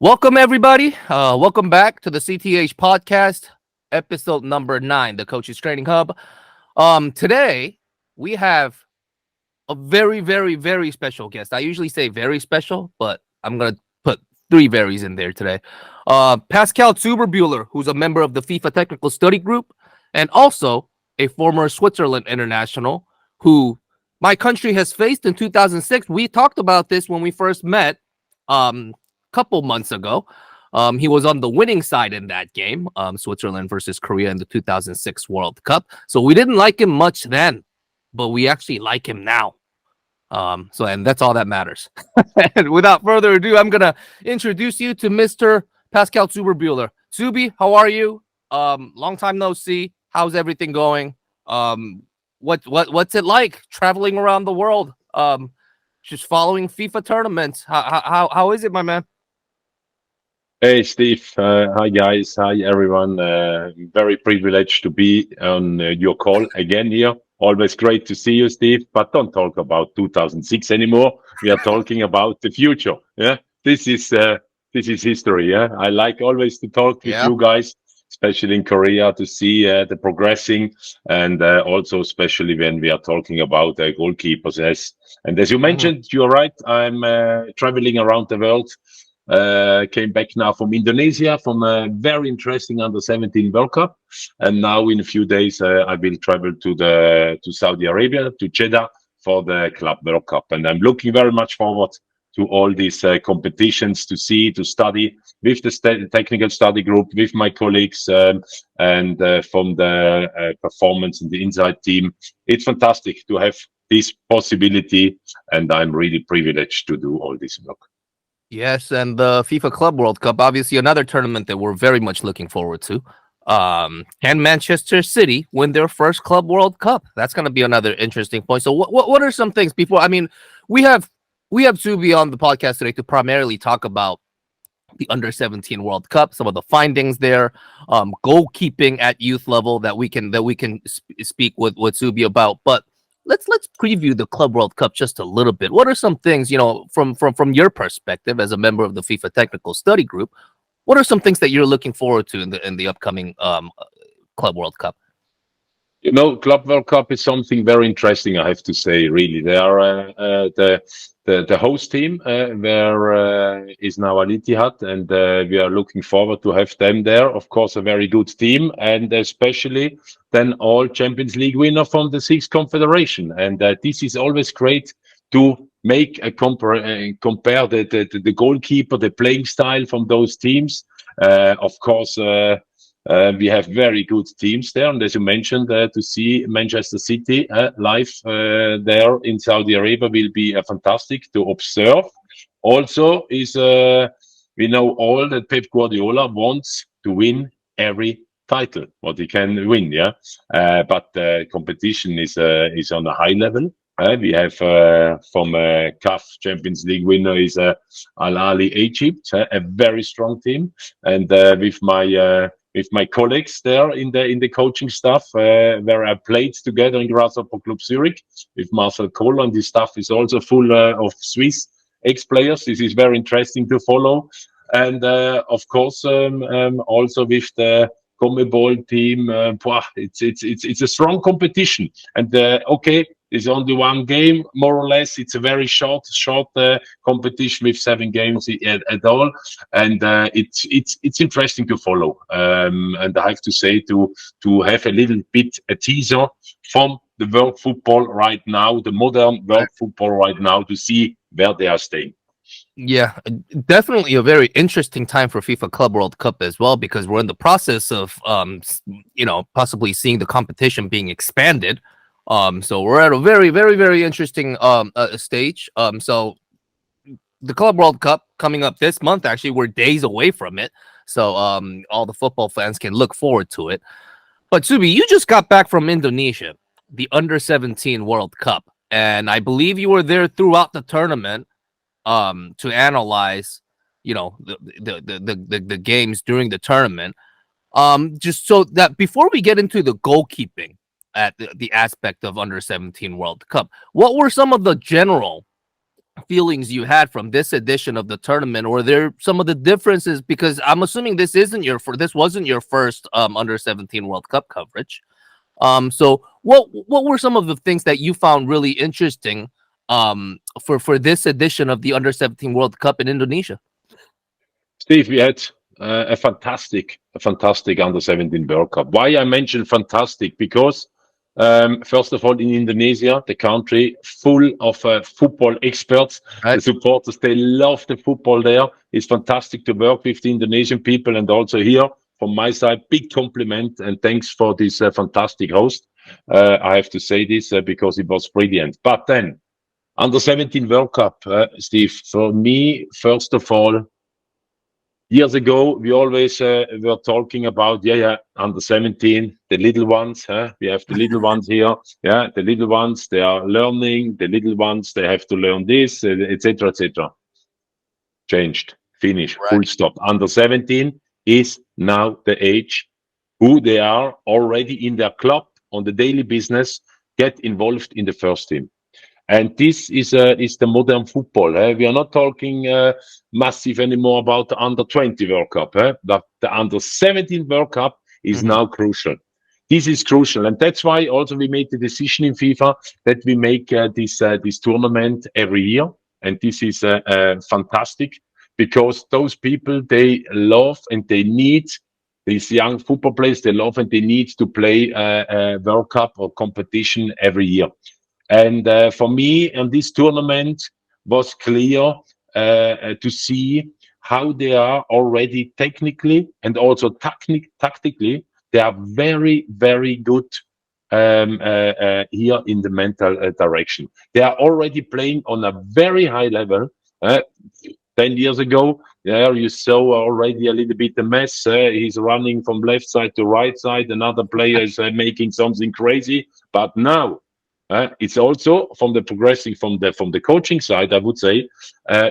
Welcome, everybody. Welcome back to the CTH Podcast, episode number 9, the Coaches Training Hub. Today, we have a very, very, very special guest. I usually say very special, but I'm going to put 3 verys in there today. Pascal Zuberbühler, who's a member of the FIFA Technical Study Group, and also a former Switzerland international who my country has faced in 2006. We talked about this when we first met. Couple months ago. He was on the winning side in that game, Switzerland versus Korea in the 2006 World Cup. So we didn't like him much then, but we actually like him now. And that's all that matters. And without further ado, I'm gonna introduce you to Mr. Pascal Zuberbühler. Zubi, how are you? Long time no see. How's everything going? What's it like traveling around the world? Just following FIFA tournaments. How is it, my man? Hey Steve, hi guys, hi everyone. Very privileged to be on your call again here. Always great to see you, Steve. But don't talk about 2006 anymore. We are talking about the future. Yeah, this is history. Yeah, I like always to talk with you guys, especially in Korea, to see the progressing, and also especially when we are talking about goalkeepers. Yes, and as you mentioned, you're right. I'm traveling around the world. Came back now from Indonesia from a very interesting under-17 World Cup, and now in a few days I will travel to Saudi Arabia, to Jeddah, for the Club World Cup, and I'm looking very much forward to all these competitions, to see, to study with the technical study group, with my colleagues, and from the performance in the inside team. It's fantastic to have this possibility, and I'm really privileged to do all this work. Yes, and the FIFA Club World Cup, obviously another tournament that we're very much looking forward to. Can Manchester City win their first Club World Cup? That's going to be another interesting point. So what are some things before? I mean, we have Zubi on the podcast today to primarily talk about the under-17 World Cup, some of the findings there, goalkeeping at youth level that we can speak with Zubi about. But let's preview the Club World Cup just a little bit. What are some things, from your perspective as a member of the FIFA Technical Study Group? What are some things that you're looking forward to in the upcoming Club World Cup? Club World Cup is something very interesting, I have to say. Really, they are the host team where is now Al Ittihad, and we are looking forward to have them there. Of course, a very good team, and especially then all Champions League winner from the 6th Confederation, and this is always great to make a compare the goalkeeper, the playing style from those teams. Of course. We have very good teams there, and as you mentioned, to see Manchester City live there in Saudi Arabia will be fantastic to observe. Also, we know all that Pep Guardiola wants to win every title what he can win, but the competition is on a high level. We have from CAF Champions League winner is Al Ahly Egypt, a very strong team, and with my colleagues there in the coaching staff, where I played together in Grasshopper Club Zurich with Marcel Koller, and this staff is also full of Swiss ex-players. This is very interesting to follow, and of course also with the CONMEBOL team. It's a strong competition, and okay. It's only one game, more or less. It's a very short competition with 7 games at all, and it's interesting to follow. And I have to say to have a little bit a teaser from the world football right now, the modern world football right now, to see where they are staying. Yeah, definitely a very interesting time for FIFA Club World Cup as well, because we're in the process of possibly seeing the competition being expanded. So we're at a very, very, very interesting stage. So the Club World Cup coming up this month, actually, we're days away from it. So all the football fans can look forward to it. But Zubi, you just got back from Indonesia, the under-17 World Cup, and I believe you were there throughout the tournament to analyze, the games during the tournament. Just so that before we get into the goalkeeping at the aspect of under-17 World Cup, what were some of the general feelings you had from this edition of the tournament, or there some of the differences? Because I'm assuming this wasn't your first under 17 World Cup coverage. So what were some of the things that you found really interesting for this edition of the under 17 World Cup in Indonesia? Steve, we had a fantastic under 17 World Cup. Why I mention fantastic? Because first of all, in Indonesia, the country full of football experts, the Right. supporters, they love the football there. It's fantastic to work with the Indonesian people, and also here from my side, big compliment and thanks for this fantastic host. I have to say this because it was brilliant. But then, under 17 World Cup, Steve, for me, first of all, years ago, we always were talking about, under 17, the little ones. We have the little ones here. Yeah, the little ones, they are learning. The little ones, they have to learn this, etc., etc. Changed, finish, full Right. stop. Under 17 is now the age who they are already in their club on the daily business, get involved in the first team. And this is the modern football. We are not talking massive anymore about the under 20 World Cup. But the under 17 World Cup is Hmm. now crucial. This is crucial, and that's why also we made the decision in FIFA that we make this tournament every year, and this is fantastic because those people, they love and they need these young football players. They love and they need to play a World Cup or competition every year. And for me, and this tournament was clear to see how they are already technically and also tactically. They are very, very good here in the mental direction. They are already playing on a very high level. Uh, 10 years ago, yeah, you saw already a little bit the mess. He's running from left side to right side. Another player is making something crazy. But now, it's also from the progressing from the coaching side. I would say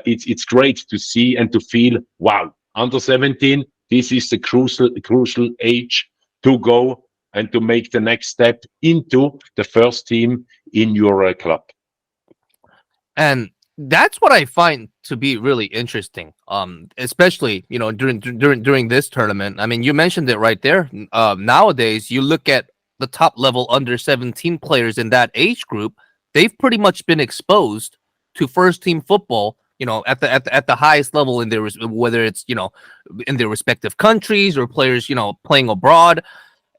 it's great to see and to feel. Wow, under 17. This is the crucial age to go and to make the next step into the first team in your club. And that's what I find to be really interesting. Especially, during this tournament. I mean, you mentioned it right there. Nowadays, you look at the top level under 17 players in that age group, they've pretty much been exposed to first team football, at the highest level in whether it's, in their respective countries or players, playing abroad.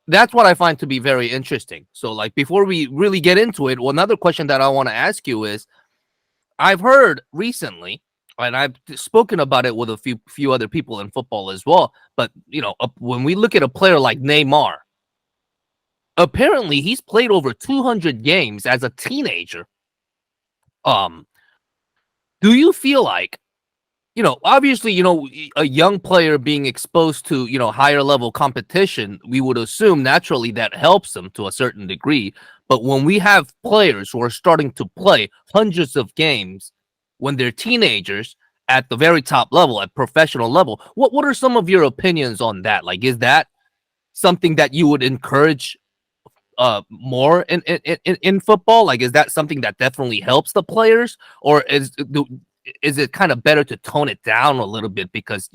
That's what I find to be very interesting. So, like, before we really get into it, well, another question that I want to ask you is, I've heard recently, and I've spoken about it with a few other people in football as well. But when we look at a player like Neymar, apparently he's played over 200 games as a teenager. Um, do you feel like, obviously, a young player being exposed to, higher level competition, we would assume naturally that helps them to a certain degree. But when we have players who are starting to play hundreds of games when they're teenagers at the very top level, at professional level, what are some of your opinions on that? Like, is that something that you would encourage more in football? Like, is that something that definitely helps the players, or is it kind of better to tone it down a little bit, because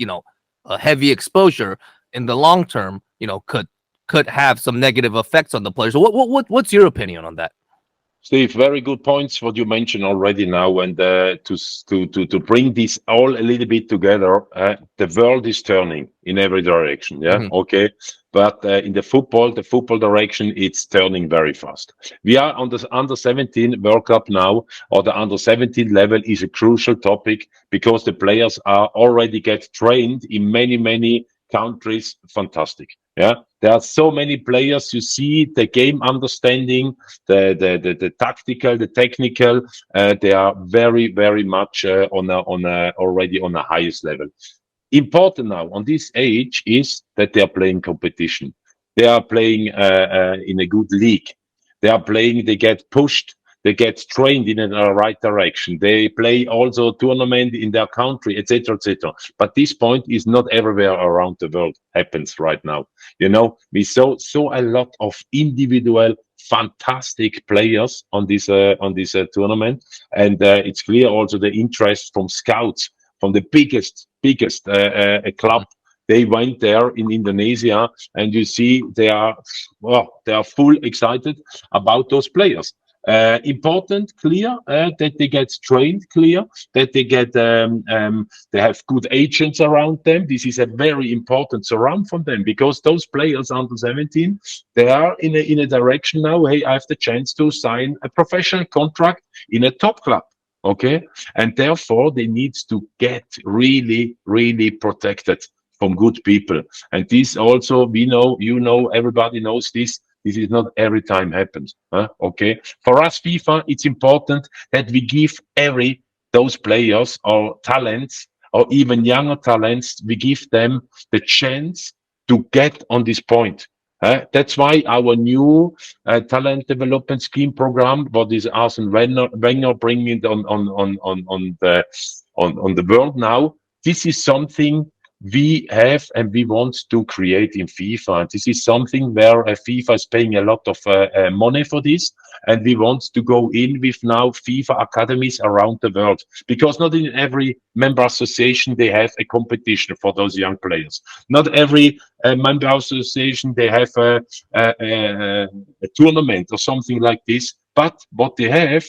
a heavy exposure in the long term could have some negative effects on the players? So what's your opinion on that? Steve, very good points. What you mentioned already now, and to bring this all a little bit together, the world is turning in every direction. Yeah, Hmm. okay, but in the football direction, it's turning very fast. We are on the under 17 World Cup now, or the under 17 level is a crucial topic because the players are already get trained in many countries. Fantastic. Yeah, there are so many players. You see the game understanding, the tactical, the technical. They are very much on a already on the highest level. Important now on this age is that they are playing competition. They are playing in a good league. They are playing. They get pushed. They get trained in the right direction. They play also tournament in their country, etc., etc. But this point is not everywhere around the world happens right now. We saw a lot of individual fantastic players on this tournament, and it's clear also the interest from scouts from the biggest club. They went there in Indonesia, and you see they are full excited about those players. Important, clear that they get trained, clear that they get they have good agents around them. This is a very important surround from them, because those players under 17, they are in a direction now. Hey, I have the chance to sign a professional contract in a top club. Okay, and therefore they need to get really protected from good people. And this also, we know, you know, everybody knows this. This is not every time happens. Okay. For us, FIFA, it's important that we give every those players or talents or even younger talents, we give them the chance to get on this point. That's why our new talent development scheme program, what is Arsene Wenger bringing on the world now. This is something we have and we want to create in FIFA. And this is something where FIFA is paying a lot of money for this. And we want to go in with now FIFA academies around the world, because not in every member association they have a competition for those young players. Not every member association they have a tournament or something like this. But what they have,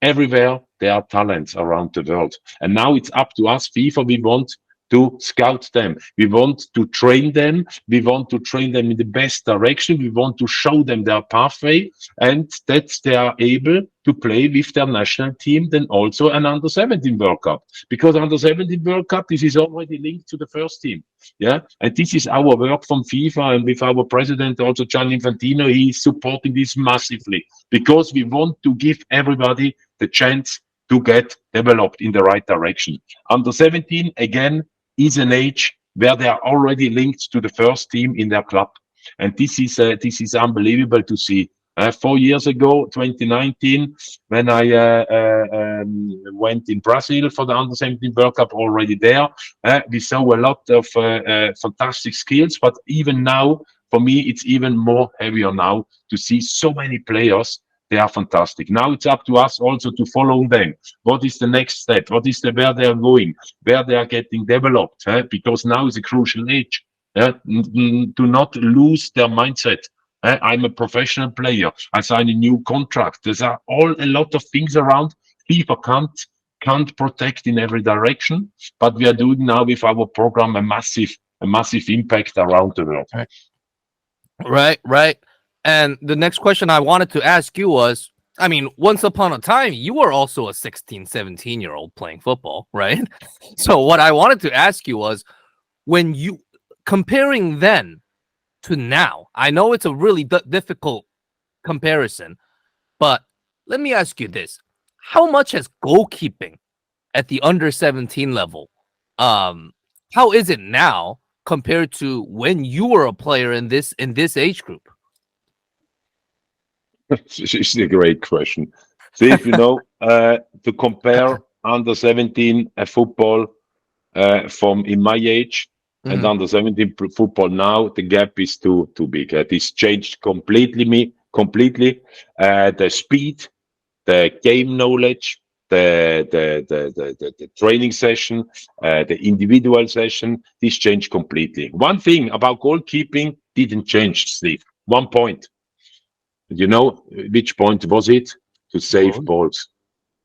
everywhere there are talents around the world. And now it's up to us, FIFA. We want to scout them. We want to train them. We want to train them in the best direction. We want to show them their pathway, and that they are able to play with their national team, then also an under 17 World Cup. Because under 17 World Cup, this is already linked to the first team. Yeah. And this is our work from FIFA, and with our president, also Gianni Infantino, he is supporting this massively, because we want to give everybody the chance to get developed in the right direction. Under 17, again, is an age where they are already linked to the first team in their club. And this is unbelievable to see. 4 years ago, 2019, when I went in Brazil for the under 17 World Cup, already there, we saw a lot of fantastic skills. But even now, for me, it's even more heavier now to see so many players. They are fantastic. Now it's up to us also to follow them. What is the next step? What is where they are going? Where they are getting developed? Because now is a crucial age. To not lose their mindset. I'm a professional player. I sign a new contract. There's a lot of things around. FIFA can't protect in every direction, but we are doing now with our program a massive impact around the world. Right. And the next question I wanted to ask you was, I mean, once upon a time, you were also a 16, 17-year-old playing football, right? So what I wanted to ask you was, when you comparing then to now, I know it's a really difficult comparison, but let me ask you this. How much has goalkeeping at the under 17 level, how is it now compared to when you were a player in this age group? This is a great question. See, if you know, to compare under 17 football from in my age and under 17 football now, the gap is too big. This changed completely. The speed, the game knowledge, the training session, the individual session, this changed completely. One thing about goalkeeping didn't change, Steve. 1 point. You know which point was it? To save balls.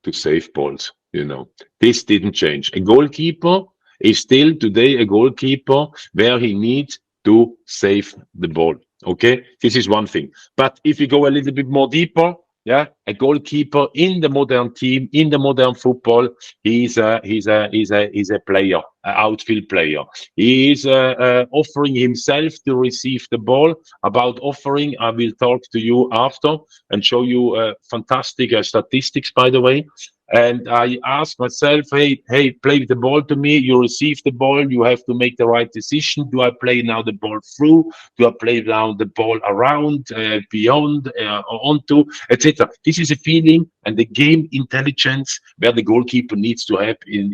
To save balls. You know, this didn't change. A goalkeeper is still today a goalkeeper where he needs to save the ball. Okay, this is one thing. But if you go a little bit more deeper, yeah, a goalkeeper in the modern team, in the modern football, he's a player, an outfield player. He is offering himself to receive the ball. About offering, I will talk to you after and show you fantastic statistics, by the way. And I ask myself, hey, play the ball to me. You receive the ball. You have to make the right decision. Do I play now the ball through? Do I play now the ball around, beyond, onto, etc.? This is a feeling and the game intelligence where the goalkeeper needs to have in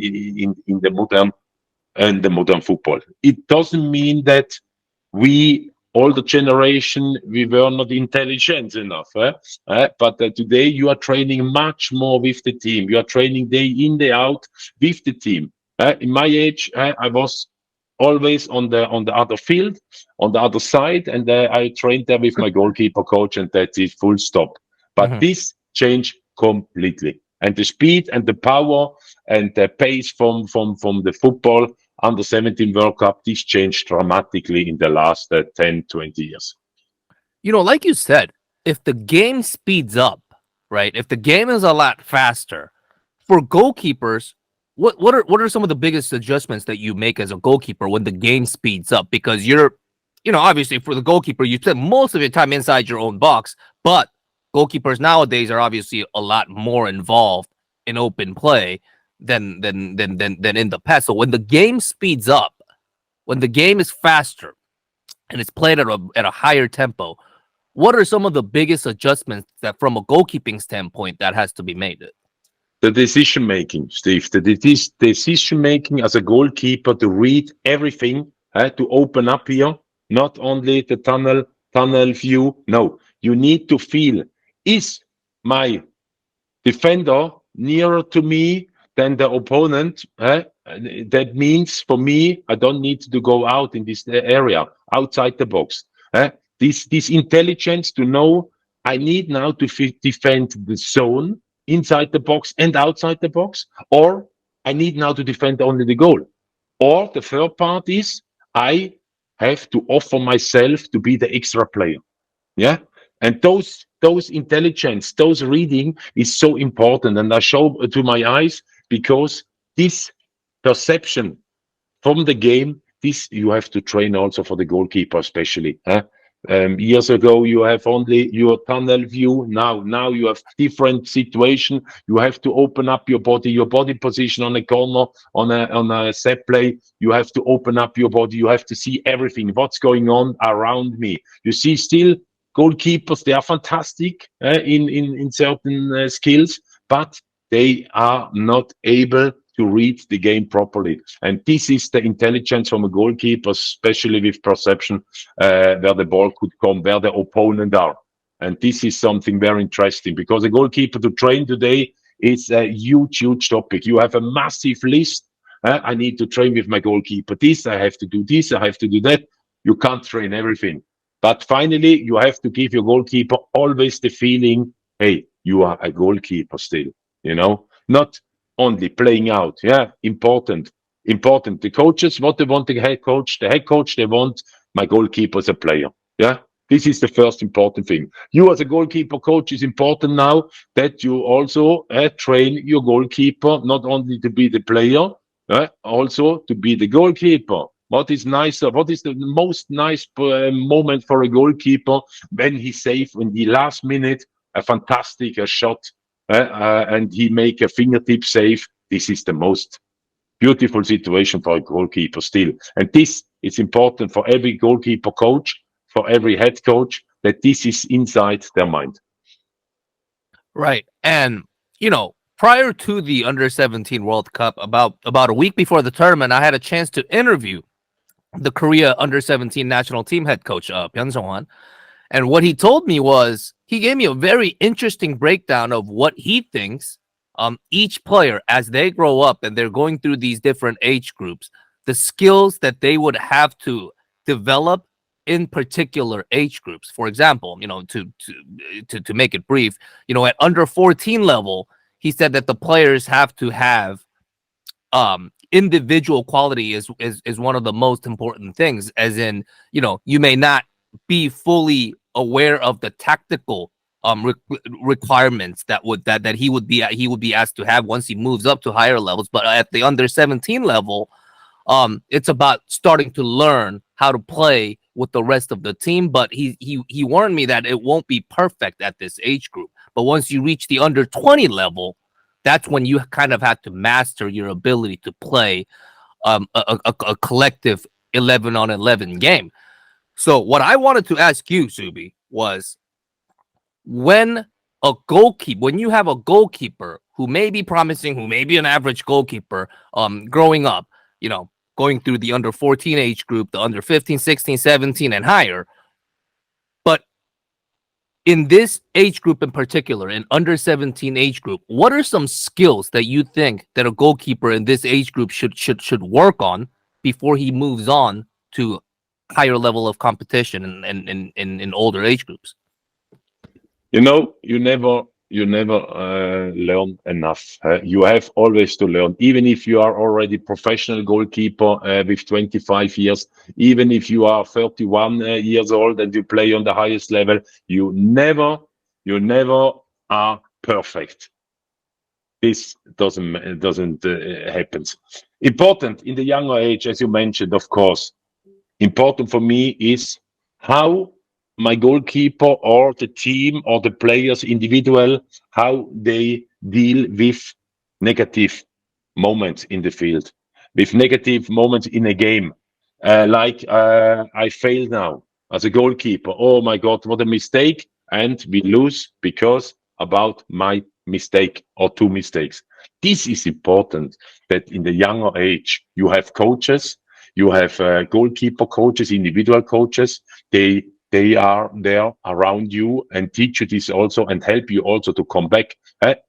the modern football. It doesn't mean that we older generation, we were not intelligent enough. But today you are training much more with the team. You are training day in, day out with the team. In my age, I was always on the other field, on the other side, and I trained there with my goalkeeper coach, and that's it, full stop. But Mhm. this changed completely, and the speed and the power and the pace from the football under 17 World Cup, this changed dramatically in the last 10, 20 years. Like you said, if the game speeds up, right? If the game is a lot faster for goalkeepers, what are some of the biggest adjustments that you make as a goalkeeper when the game speeds up? Because obviously for the goalkeeper, you spend most of your time inside your own box, but goalkeepers nowadays are obviously a lot more involved in open play than in the past. So when the game speeds up, when the game is faster and it's played at a higher tempo, what are some of the biggest adjustments that, from a goalkeeping standpoint, that has to be made? The decision making, Steve, the decision making as a goalkeeper to read everything, to open up here, not only the tunnel view. No, you need to feel, is my defender nearer to me than the opponent? That means for me, I don't need to go out in this area, outside the box. This intelligence to know I need now to defend the zone inside the box and outside the box, or I need now to defend only the goal. Or the third part is I have to offer myself to be the extra player. Yeah. And those intelligence, those reading is so important. And I show to my eyes because this perception from the game, this you have to train also for the goalkeeper, especially. Years ago, you have only your tunnel view. Now you have different situation. You have to open up your body position on a corner, on a set play. You have to open up your body. You have to see everything. What's going on around me? You see, still goalkeepers, they are fantastic in certain skills, but they are not able to read the game properly. And this is the intelligence from a goalkeeper, especially with perception, where the ball could come, where the opponent are. And this is something very interesting because a goalkeeper to train today is a huge topic. You have a massive list. I need to train with my goalkeeper this, I have to do this, I have to do that. You can't train everything. But finally, you have to give your goalkeeper always the feeling, hey, you are a goalkeeper still, not only playing out. Yeah, important. The coaches, what they want the head coach, they want my goalkeeper as a player. Yeah, this is the first important thing. You as a goalkeeper coach is important now that you also train your goalkeeper not only to be the player, also to be the goalkeeper. What is nicer? What is the most nice moment for a goalkeeper when he save in the last minute a fantastic shot and he make a fingertip save? This is the most beautiful situation for a goalkeeper still. And this is important for every goalkeeper coach, for every head coach, that this is inside their mind. Right. And, prior to the under 17 World Cup, about a week before the tournament, I had a chance to interview the Korea under 17 national team head coach, Byung Sung-hwan. And what he told me was he gave me a very interesting breakdown of what he thinks each player, as they grow up and they're going through these different age groups, the skills that they would have to develop in particular age groups. For example, to make it brief, at under 14 level, he said that the players have to have individual quality is one of the most important things, as in, you may not be fully aware of the tactical requirements that he would be asked to have once he moves up to higher levels, but at the under 17 level, it's about starting to learn how to play with the rest of the team. But he warned me that it won't be perfect at this age group, but once you reach the under 20 level, that's when you kind of have to master your ability to play a collective 11 on 11 game. So what I wanted to ask you, Zubi, was when you have a goalkeeper who may be promising, who may be an average goalkeeper, growing up, going through the under 14 age group, the under 15, 16, 17 and higher, in this age group in particular, in under 17 age group, what are some skills that you think that a goalkeeper in this age group should work on before he moves on to higher level of competition in older age groups? You know, you never learn enough. You have always to learn, even if you are already professional goalkeeper with 25 years, even if you are 31 years old and you play on the highest level, you never are perfect. This doesn't happen. Important in the younger age, as you mentioned, of course. Important for me is how my goalkeeper or the team or the players individual, how they deal with negative moments in the field, with negative moments in a game. I failed now as a goalkeeper. Oh my God, what a mistake. And we lose because about my mistake or two mistakes. This is important that in the younger age, you have coaches, you have goalkeeper coaches, individual coaches. They are there around you and teach you this also and help you also to come back.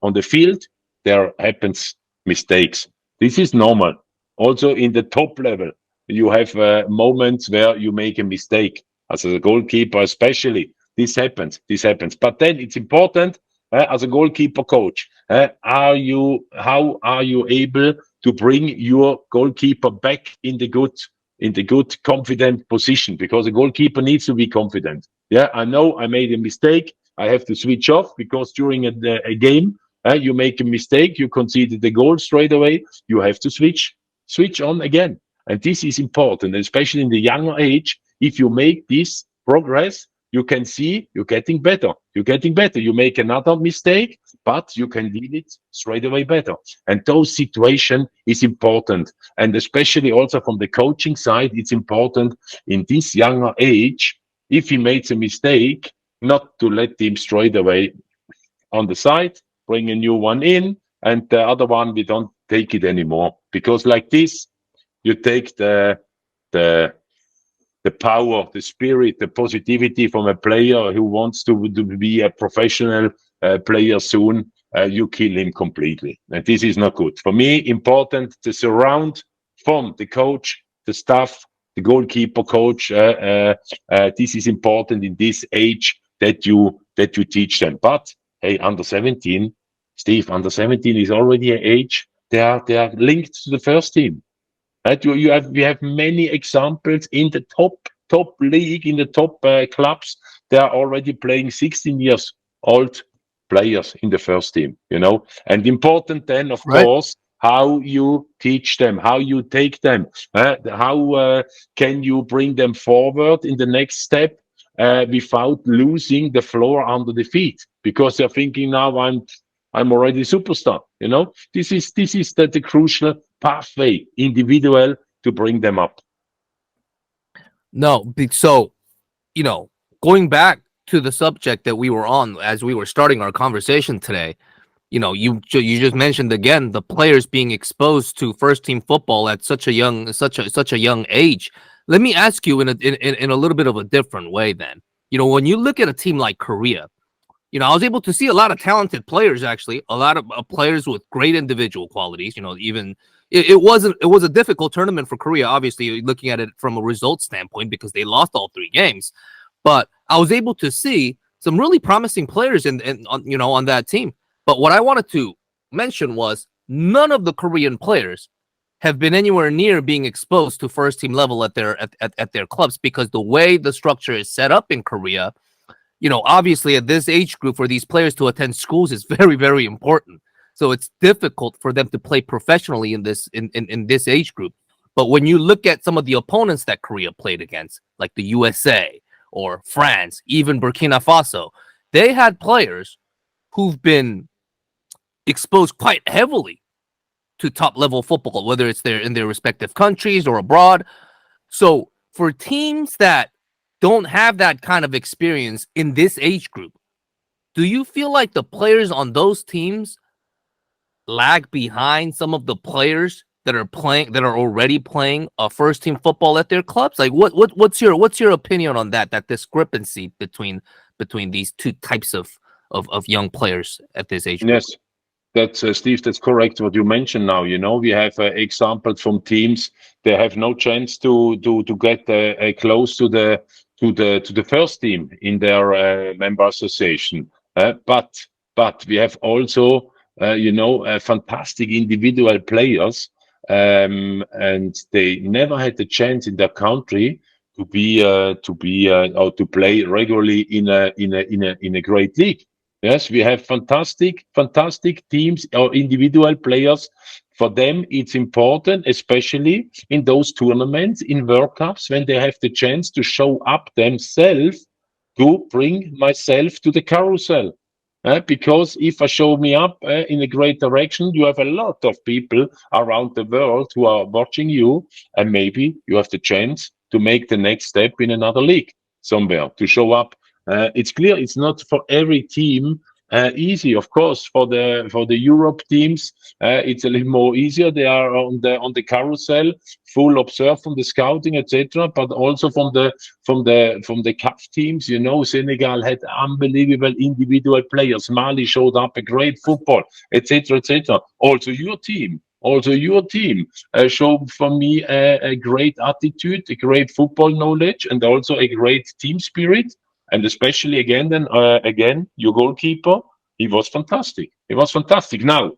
On the field, there happens mistakes. This is normal. Also in the top level, you have moments where you make a mistake. As a goalkeeper, especially, this happens. This happens. But then it's important as a goalkeeper coach. How are you able to bring your goalkeeper back in the good confident position? Because a goalkeeper needs to be confident. Yeah, I know I made a mistake. I have to switch off because during a game, you make a mistake, you conceded the goal straight away. You have to switch on again. And this is important, especially in the younger age. If you make this progress, you can see you're getting better. You're getting better. You make another mistake, but you can deal it straight away better. And those situation is important. And especially also from the coaching side, it's important in this younger age, if he makes a mistake, not to let him straight away on the side, bring a new one in, and the other one, we don't take it anymore. Because like this, you take the the power, the spirit, the positivity from a player who wants to be a professional player soon, you kill him completely. And this is not good. For me, important to surround from the coach, the staff, the goalkeeper coach. This is important in this age that you teach them. But hey, under 17, Steve, under 17 is already an age. They are linked to the first team. Right? We have many examples in the top league, in the top clubs. They are already playing 16 years old players in the first team, you know. And important then, of Right. course, how you teach them, how you take them, how can you bring them forward in the next step without losing the floor under the feet, because they're thinking now I'm already superstar. You know, this is the crucial pathway, individual, to bring them up. No, so going back to the subject that we were on as we were starting our conversation today, you just mentioned again the players being exposed to first team football at such a young age. Let me ask you in a little bit of a different way then. When you look at a team like Korea, I was able to see a lot of talented players, actually, a lot of players with great individual qualities. Even it was a difficult tournament for Korea, obviously, looking at it from a results standpoint, because they lost all 3 games. But I was able to see some really promising players on that team. But what I wanted to mention was none of the Korean players have been anywhere near being exposed to first team level at their clubs, because the way the structure is set up in Korea, obviously at this age group for these players to attend schools is very, very important. So it's difficult for them to play professionally in this age group. But when you look at some of the opponents that Korea played against, like the USA or France, even Burkina Faso, they had players who've been exposed quite heavily to top level football, whether it's in their respective countries or abroad. So for teams that don't have that kind of experience in this age group, do you feel like the players on those teams lag behind some of the players that are already playing a first team football at their clubs? Like what's your opinion on that discrepancy between between these two types of young players at this age group? Yes. That's Steve. That's correct. What you mentioned now. We have examples from teams. They have no chance to get close to the first team in their member association. But we have also fantastic individual players, and they never had the chance in their country to be or to play regularly in a great league. Yes, we have fantastic teams or individual players. For them, it's important, especially in those tournaments, in World Cups, when they have the chance to show up themselves, to bring myself to the carousel. Because if I show me up in a great direction, you have a lot of people around the world who are watching you, and maybe you have the chance to make the next step in another league somewhere to show up. It's clear it's not for every team easy. Of course, for the Europe teams, it's a little more easier. They are on the carousel, full observe from the scouting, etc. But also from the CAF teams, Senegal had unbelievable individual players. Mali showed up a great football, etc., etc. Also your team showed for me a great attitude, a great football knowledge, and also a great team spirit. And especially again, your goalkeeper, he was fantastic. He was fantastic. Now,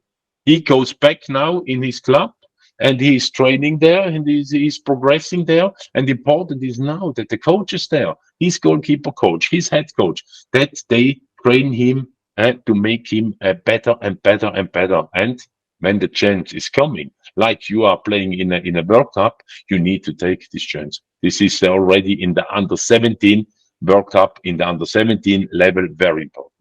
he goes back now in his club, and he's training there, and he's progressing there. And important is now that the coach is there, his goalkeeper coach, his head coach, that they train him to make him better and better and better. And when the chance is coming, like you are playing in a World Cup, you need to take this chance. This is already in the under 17 World Cup, in the under 17 level, very important.